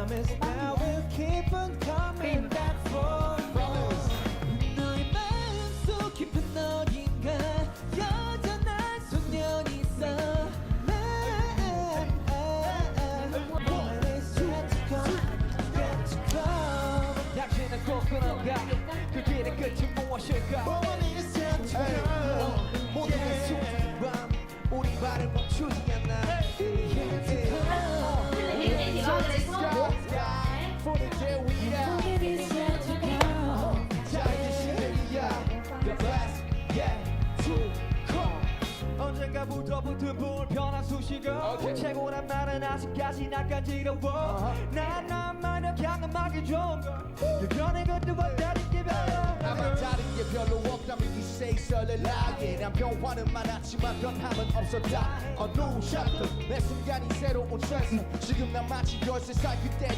promise now we'll keep on coming back for more. 너의 마음속 깊은 어딘가 여전한 소년이 있어. When it's time to come, time to come. 당신은 꼭 그런가? 그 길의 끝이 무엇일까? When it's time to come, 모든 소중한 밤 우리 발을 멈추지 않아. 언젠가부터 붙은 불편한 수식어 최고란 말은 아직까지 난 간지러워 난 나만의 경험하기 좋은 걸 여전히 그것도 없다는 게 별로 나만 다른 게 별로 없다면 you say 설레라게 난 변화는 많았지만 변함은 없었다 어느 샷도 매 순간이 새로운 찬스 지금 난 마치 13살 그때